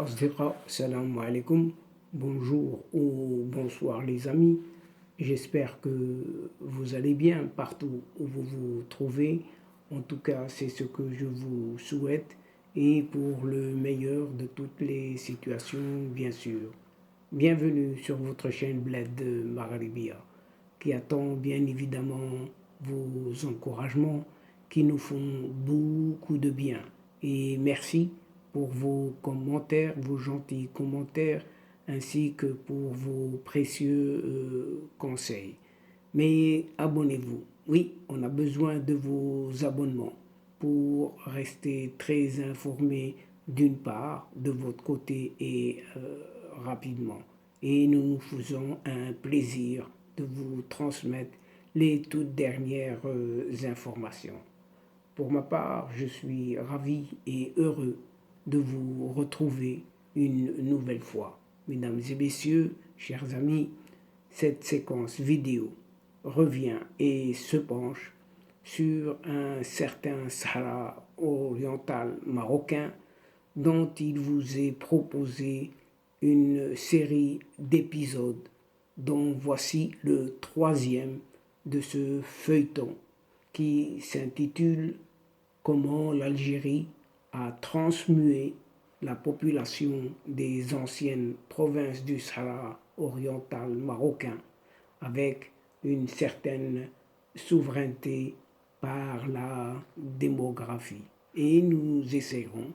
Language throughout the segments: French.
Asdiqa, salam alaikum, bonjour ou bonsoir les amis. J'espère que vous allez bien partout où vous vous trouvez. En tout cas, c'est ce que je vous souhaite et pour le meilleur de toutes les situations, bien sûr. Bienvenue sur votre chaîne Bled Maghribia qui attend bien évidemment vos encouragements qui nous font beaucoup de bien. Et merci pour vos commentaires, vos gentils commentaires, ainsi que pour vos précieux conseils. Mais abonnez-vous. Oui, on a besoin de vos abonnements pour rester très informé d'une part de votre côté et rapidement. Et nous nous faisons un plaisir de vous transmettre les toutes dernières informations. Pour ma part, je suis ravi et heureux de vous retrouver une nouvelle fois. Mesdames et messieurs, chers amis, cette séquence vidéo revient et se penche sur un certain Sahara oriental marocain dont il vous est proposé une série d'épisodes dont voici le troisième de ce feuilleton qui s'intitule Comment l'Algérie a transmué la population des anciennes provinces du Sahara oriental marocain avec une certaine souveraineté par la démographie. Et nous essaierons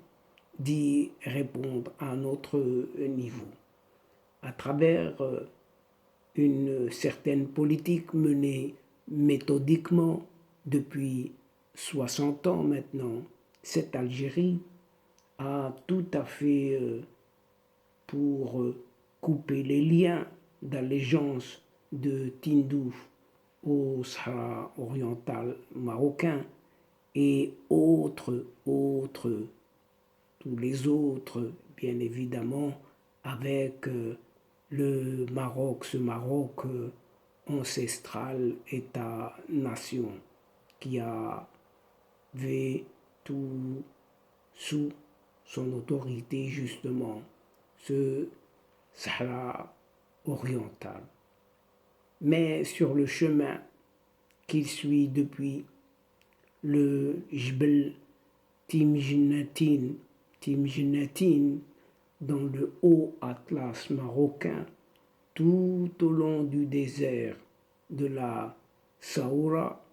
d'y répondre à notre niveau à travers une certaine politique menée méthodiquement depuis 60 ans maintenant. Cette Algérie a tout à fait pour couper les liens d'allégeance de Tindouf au Sahara oriental marocain et tous les autres, bien évidemment, avec le Maroc, ce Maroc ancestral, État-nation, qui avait tout sous son autorité, justement, ce Sahara oriental. Mais sur le chemin qu'il suit depuis le Jbel Timjinatin, dans le haut Atlas marocain, tout au long du désert de la Saoura,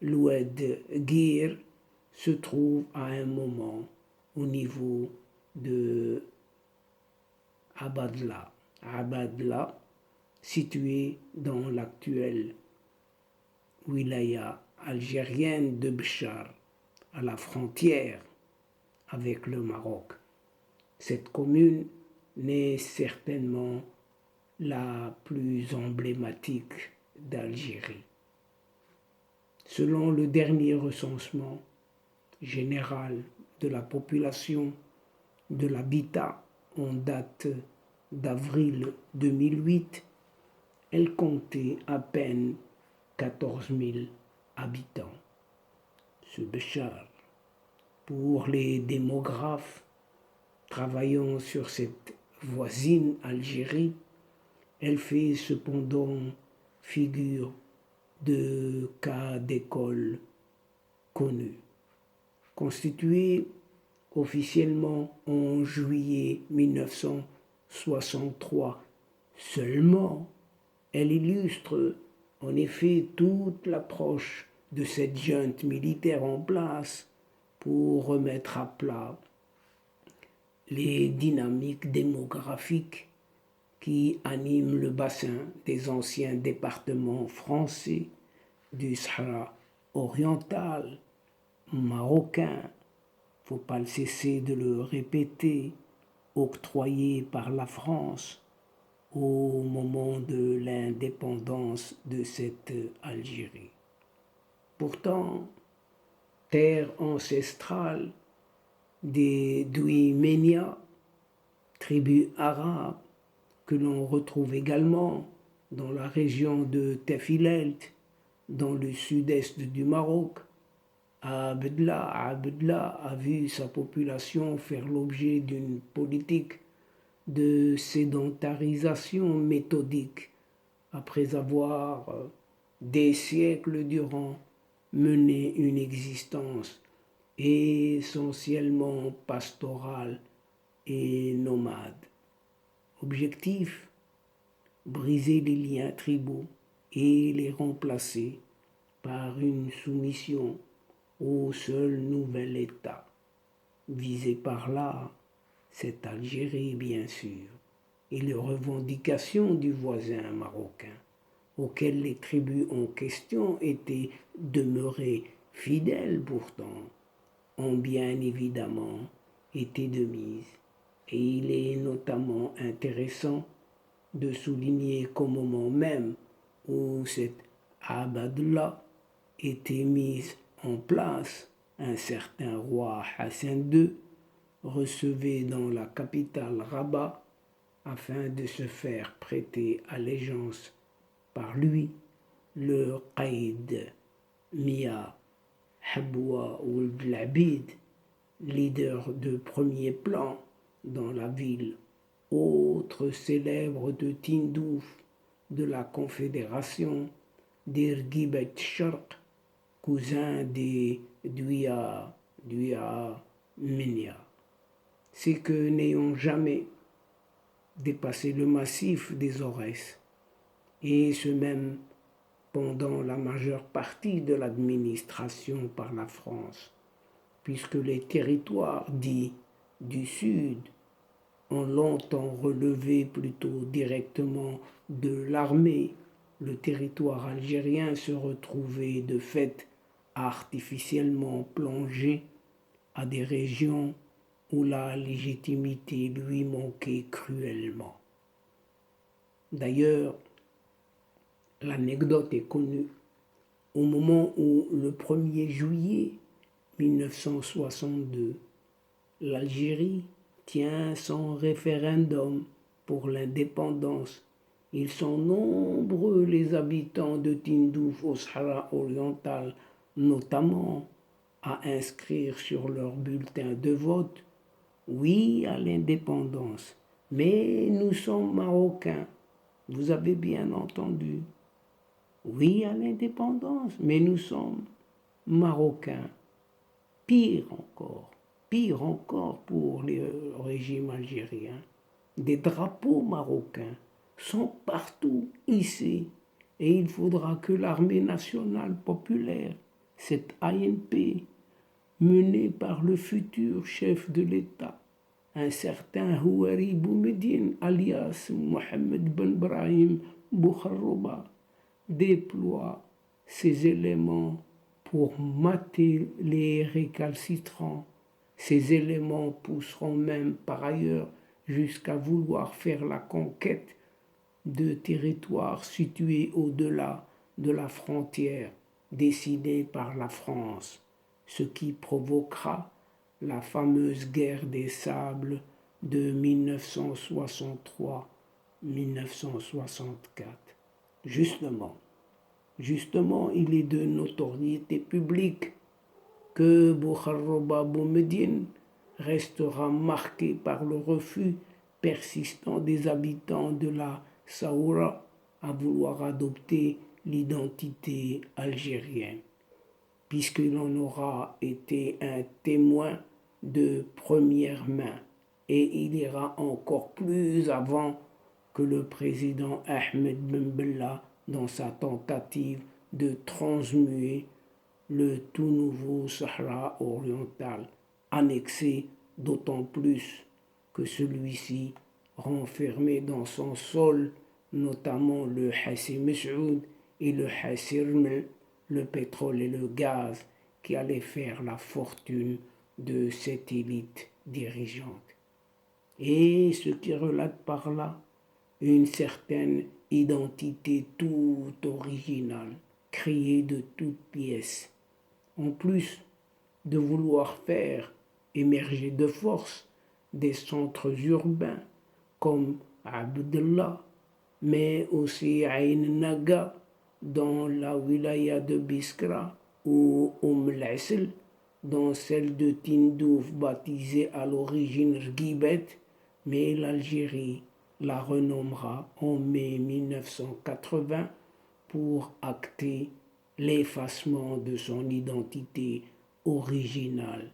l'Oued Guir se trouve à un moment au niveau de Abadla. Abadla, situé dans l'actuelle wilaya algérienne de Béchar, à la frontière avec le Maroc. Cette commune n'est certainement la plus emblématique d'Algérie. Selon le dernier recensement général de la population de l'habitat en date d'avril 2008, elle comptait à peine 14 000 habitants. Ce Béchar, pour les démographes travaillant sur cette voisine Algérie, elle fait cependant figure de cas d'école connu. Constituée officiellement en juillet 1963 seulement, elle illustre en effet toute l'approche de cette junte militaire en place pour remettre à plat les dynamiques démographiques qui animent le bassin des anciens départements français du Sahara oriental, marocain, faut pas le cesser de le répéter, octroyé par la France au moment de l'indépendance de cette Algérie. Pourtant, terre ancestrale des Douiménia, tribus arabes, que l'on retrouve également dans la région de Tafilelt, dans le sud-est du Maroc. Abdallah a vu sa population faire l'objet d'une politique de sédentarisation méthodique après avoir des siècles durant mené une existence essentiellement pastorale et nomade. Objectif, briser les liens tribaux et les remplacer par une soumission au seul nouvel État. Visé par là, cette Algérie bien sûr, et les revendications du voisin marocain, auxquelles les tribus en question étaient demeurées fidèles pourtant, ont bien évidemment été de mise. Et il est notamment intéressant de souligner qu'au moment même où cette abad-là était mise en place, un certain roi Hassan II recevait dans la capitale Rabat, afin de se faire prêter allégeance par lui, le Qaïd Mia Habwa Ould Labid, leader de premier plan dans la ville, autre célèbre de Tindouf, de la confédération d'Irgibat Sharq, cousin des Douya Minya. C'est que n'ayant jamais dépassé le massif des Aurès, et ce même pendant la majeure partie de l'administration par la France, puisque les territoires dits du Sud ont longtemps relevé plutôt directement de l'armée, le territoire algérien se retrouvait de fait artificiellement plongé à des régions où la légitimité lui manquait cruellement. D'ailleurs, l'anecdote est connue. Au moment où, le 1er juillet 1962, l'Algérie tient son référendum pour l'indépendance, ils sont nombreux les habitants de Tindouf au Sahara oriental, notamment, à inscrire sur leur bulletin de vote « Oui à l'indépendance, mais nous sommes Marocains ». Vous avez bien entendu. Oui à l'indépendance, mais nous sommes Marocains. Pire encore pour le régime algérien. Des drapeaux marocains sont partout hissés et il faudra que l'armée nationale populaire, cette ANP, menée par le futur chef de l'État, un certain Houari Boumediene, alias Mohamed Ben Brahim Boukhrouba, déploie ses éléments pour mater les récalcitrants. Ces éléments pousseront même par ailleurs jusqu'à vouloir faire la conquête de territoires situés au-delà de la frontière décidée par la France, ce qui provoquera la fameuse guerre des sables de 1963-1964. Justement, il est de notoriété publique que Boukhrouba Boumediene restera marqué par le refus persistant des habitants de la Saoura à vouloir adopter l'identité algérienne, puisqu'il en aura été un témoin de première main, et il ira encore plus avant que le président Ahmed Ben Bella dans sa tentative de transmuer le tout nouveau Sahara oriental, annexé d'autant plus que celui-ci renfermait dans son sol notamment le Hassi Mes'oud et le Hassi Rmel, le pétrole et le gaz qui allaient faire la fortune de cette élite dirigeante. Et ce qui relate par là une certaine identité tout originale, créée de toutes pièces. En plus de vouloir faire émerger de force des centres urbains comme Abdallah, mais aussi Ain Naga dans la wilaya de Biskra ou Al-Asl dans celle de Tindouf baptisée à l'origine Rgibet, mais l'Algérie la renommera en mai 1980 pour acter l'effacement de son identité originale.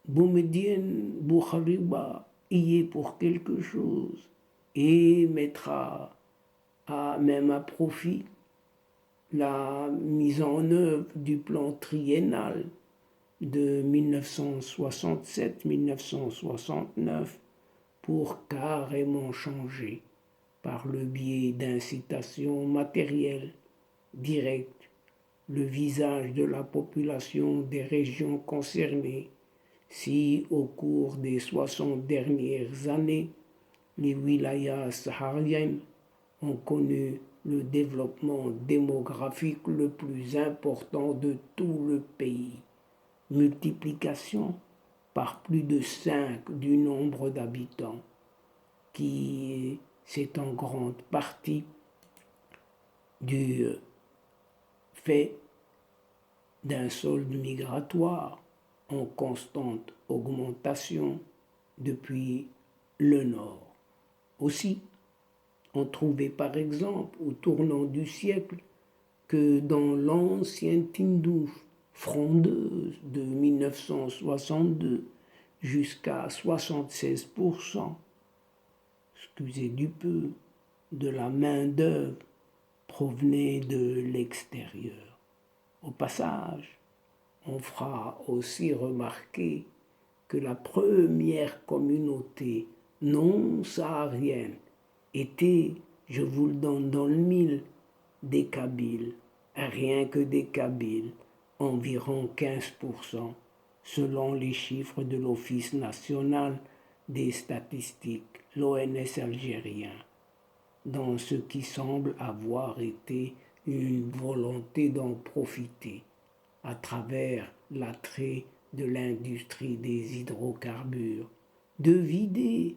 Boumediene Boukhariba y est pour quelque chose et mettra même à profit la mise en œuvre du plan triennal de 1967-1969 pour carrément changer, par le biais d'incitations matérielles directes, le visage de la population des régions concernées. Si au cours des 60 dernières années, les wilayas sahariennes ont connu le développement démographique le plus important de tout le pays, multiplication par plus de 5 du nombre d'habitants, qui c'est en grande partie du fait d'un solde migratoire en constante augmentation depuis le nord. Aussi, on trouvait par exemple au tournant du siècle que dans l'ancienne Tindouf frondeuse de 1962 jusqu'à 76%, excusez du peu, de la main-d'œuvre provenait de l'extérieur. Au passage, on fera aussi remarquer que la première communauté non saharienne était, je vous le donne dans le mille, des Kabyles, rien que des Kabyles, environ 15%, selon les chiffres de l'Office national des statistiques, l'ONS algérien, dans ce qui semble avoir été une volonté d'en profiter à travers l'attrait de l'industrie des hydrocarbures, de vider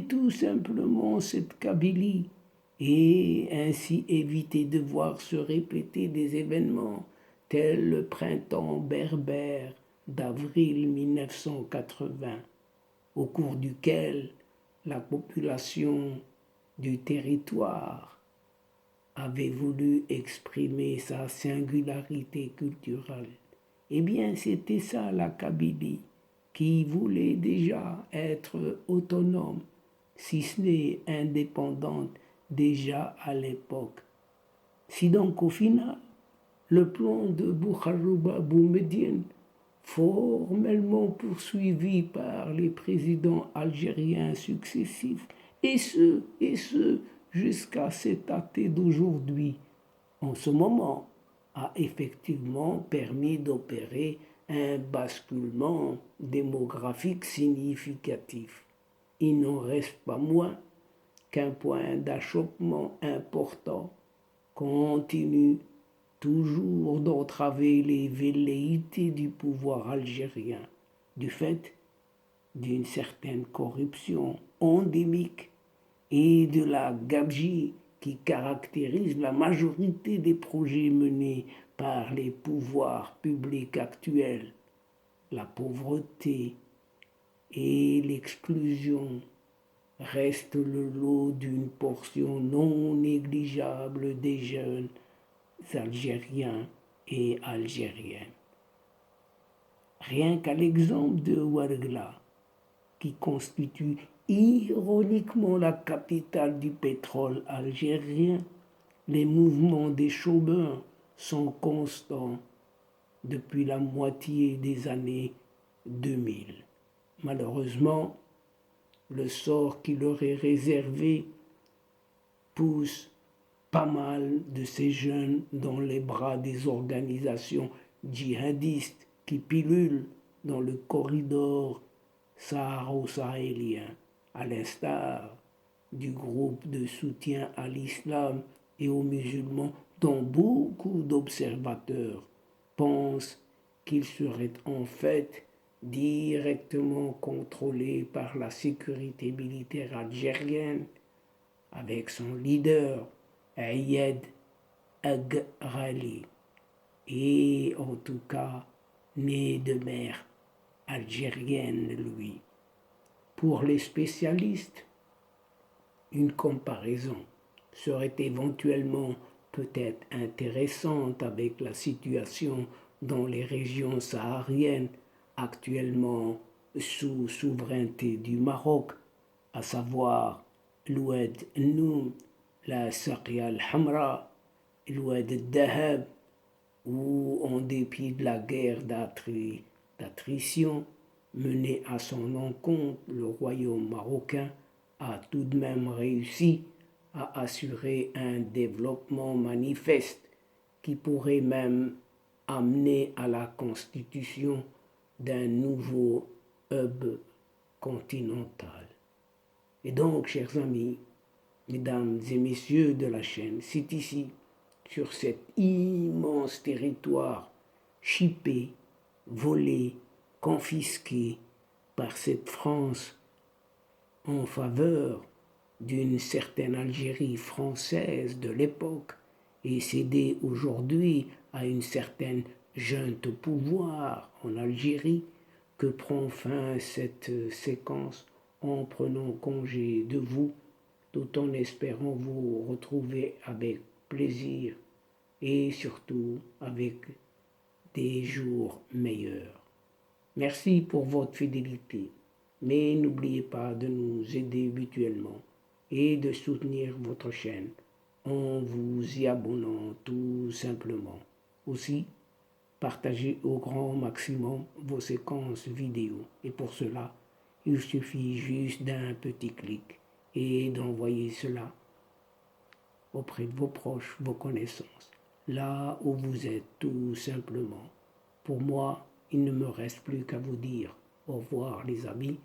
tout simplement cette Kabylie et ainsi éviter de voir se répéter des événements tels le printemps berbère d'avril 1980, au cours duquel la population du territoire avait voulu exprimer sa singularité culturelle. Eh bien, c'était ça la Kabylie, qui voulait déjà être autonome, si ce n'est indépendante déjà à l'époque. Si donc au final, le plan de Boukhariba Boumediene, formellement poursuivi par les présidents algériens successifs, et ce, jusqu'à cette date d'aujourd'hui, en ce moment, a effectivement permis d'opérer un basculement démographique significatif. Il n'en reste pas moins qu'un point d'achoppement important continue toujours d'entraver les velléités du pouvoir algérien, du fait d'une certaine corruption endémique et de la gabegie qui caractérise la majorité des projets menés par les pouvoirs publics actuels. La pauvreté et l'exclusion restent le lot d'une portion non négligeable des jeunes Algériens et Algériennes. Rien qu'à l'exemple de Ouargla, qui constitue ironiquement la capitale du pétrole algérien, les mouvements des chômeurs sont constants depuis la moitié des années 2000. Malheureusement, le sort qui leur est réservé pousse pas mal de ces jeunes dans les bras des organisations djihadistes qui pilulent dans le corridor saharo-sahélien, à l'instar du groupe de soutien à l'islam et aux musulmans dont beaucoup d'observateurs pensent qu'ils seraient en fait directement contrôlés par la sécurité militaire algérienne avec son leader Ayed Agrali, et en tout cas né de mère algérienne lui. Pour les spécialistes, une comparaison serait éventuellement peut-être intéressante avec la situation dans les régions sahariennes actuellement sous souveraineté du Maroc, à savoir l'Oued Noum, la Saqiya al-Hamra, l'Oued al-Dahab, où en dépit de la guerre d'attrition menée à son encontre, le royaume marocain a tout de même réussi à assurer un développement manifeste qui pourrait même amener à la constitution d'un nouveau hub continental. Et donc, chers amis, mesdames et messieurs de la chaîne, c'est ici, sur cet immense territoire chippé, volé, confisqué par cette France en faveur d'une certaine Algérie française de l'époque et cédée aujourd'hui à une certaine junte au pouvoir en Algérie, que prend fin cette séquence en prenant congé de vous, tout en espérant vous retrouver avec plaisir et surtout avec des jours meilleurs. Merci pour votre fidélité, mais n'oubliez pas de nous aider mutuellement et de soutenir votre chaîne en vous y abonnant tout simplement. Aussi, partagez au grand maximum vos séquences vidéo et pour cela, il suffit juste d'un petit clic et d'envoyer cela auprès de vos proches, vos connaissances, là où vous êtes tout simplement. Pour moi, il ne me reste plus qu'à vous dire au revoir les amis.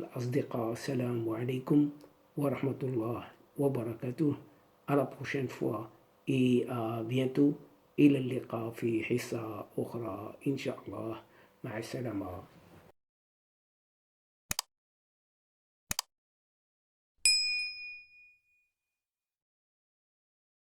L'asdiqa, salam alaikum wa rahmatullah wa barakatuh. À la prochaine fois et à bientôt. إلى اللقاء في حصة أخرى إن شاء الله. مع السلامة.